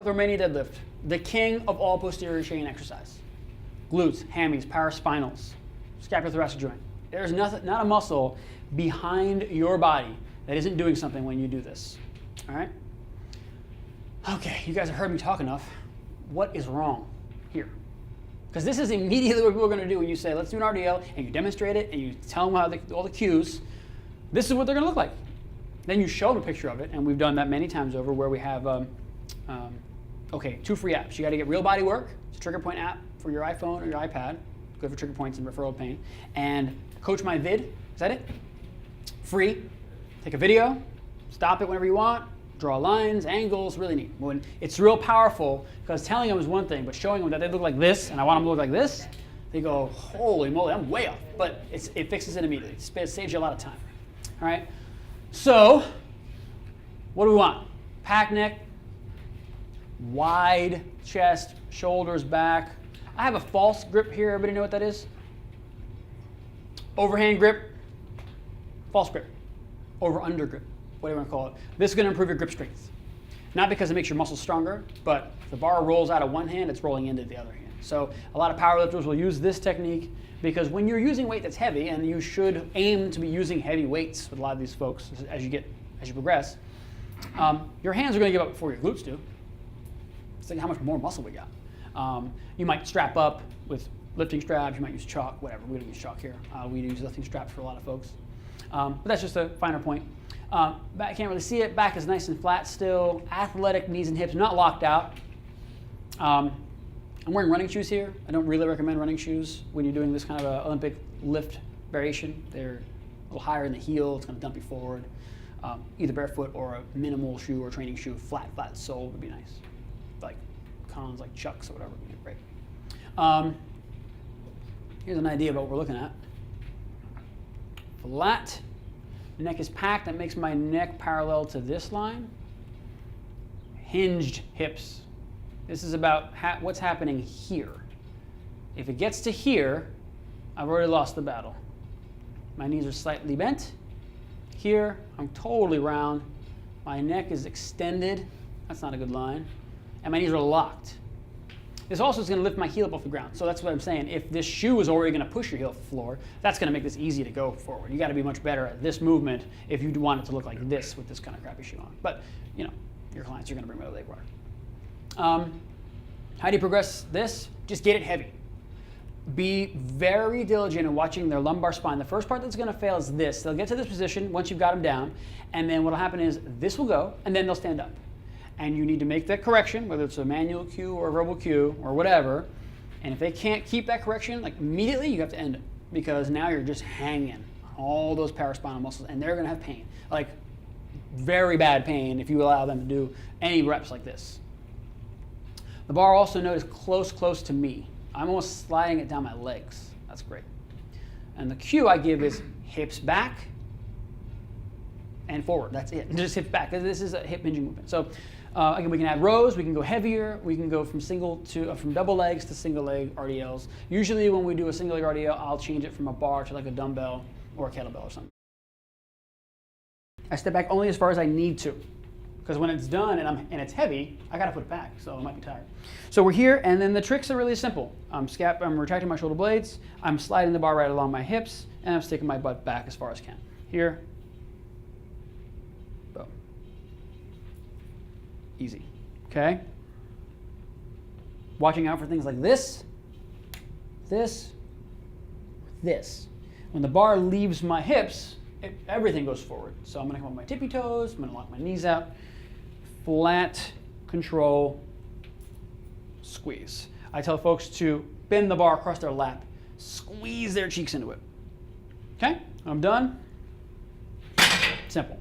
the Romanian deadlift, the king of all posterior chain exercise. Glutes, hammies, paraspinals, scapulothoracic joint. There's nothing, not a muscle behind your body that isn't doing something when you do this. All right? Okay, you guys have heard me talk enough. What is wrong here? Because this is immediately what people are going to do when you say, let's do an RDL, and you demonstrate it, and you tell them how all the cues. This is what they're going to look like. Then you show them a picture of it, and we've done that many times over where we have, okay, 2 free apps. You got to get Real Body Work. It's a trigger point app for your iPhone or your iPad. Good for trigger points and referral pain. And Coach My Vid. Is that it? Free. Take a video, stop it whenever you want, draw lines, angles, really neat. When it's real powerful, because telling them is one thing, but showing them that they look like this, and I want them to look like this, they go, holy moly, I'm way off. But it fixes it immediately. It saves you a lot of time. All right? So, what do we want? Pack neck, wide chest, shoulders back. I have a false grip here. Everybody know what that is? Overhand grip, false grip, over-under grip, whatever you want to call it. This is going to improve your grip strength. Not because it makes your muscles stronger, but if the bar rolls out of one hand, it's rolling into the other hand. So a lot of powerlifters will use this technique because when you're using weight that's heavy, and you should aim to be using heavy weights with a lot of these folks as you progress, your hands are going to give up before your glutes do. It's like how much more muscle we got. You might strap up with lifting straps, you might use chalk, whatever. We don't use chalk here. We use lifting straps for a lot of folks. But that's just a finer point. Back, can't really see it. Back is nice and flat still. Athletic knees and hips, not locked out. I'm wearing running shoes here. I don't really recommend running shoes when you're doing this kind of a Olympic lift variation. They're a little higher in the heel. It's going to dump you forward. Either barefoot or a minimal shoe or training shoe, flat sole would be nice. Like cons, like Chucks or whatever would be great. Here's an idea about what we're looking at. Flat. Neck is packed. That makes my neck parallel to this line. Hinged hips. This is about what's happening here. If it gets to here, I've already lost the battle. My knees are slightly bent. Here, I'm totally round. My neck is extended. That's not a good line. And my knees are locked. This also is going to lift my heel up off the ground. So that's what I'm saying. If this shoe is already going to push your heel off the floor, that's going to make this easy to go forward. You got to be much better at this movement if you want it to look like this with this kind of crappy shoe on. But, you know, your clients are going to bring my leg bar. How do you progress this? Just get it heavy. Be very diligent in watching their lumbar spine. The first part that's going to fail is this. They'll get to this position once you've got them down, and then what will happen is this will go, and then they'll stand up. And you need to make that correction, whether it's a manual cue or a verbal cue or whatever. And if they can't keep that correction, like immediately, you have to end it because now you're just hanging on all those paraspinal muscles, and they're going to have pain, like very bad pain if you allow them to do any reps like this. The bar also note is close to me. I'm almost sliding it down my legs. That's great. And the cue I give is hips back and forward. That's it. Just hips back. This is a hip hinging movement. So again, we can add rows. We can go heavier. We can go from from double legs to single leg RDLs. Usually when we do a single leg RDL, I'll change it from a bar to like a dumbbell or a kettlebell or something. I step back only as far as I need to. Because when it's done and it's heavy, I gotta put it back, so I might be tired. So we're here, and then the tricks are really simple. I'm retracting my shoulder blades, I'm sliding the bar right along my hips, and I'm sticking my butt back as far as I can. Here, boom. Easy, okay? Watching out for things like this. When the bar leaves my hips, everything goes forward. So I'm gonna come up my tippy toes, I'm gonna lock my knees out. Flat, control, squeeze. I tell folks to bend the bar across their lap, squeeze their cheeks into it. Okay, I'm done. Simple.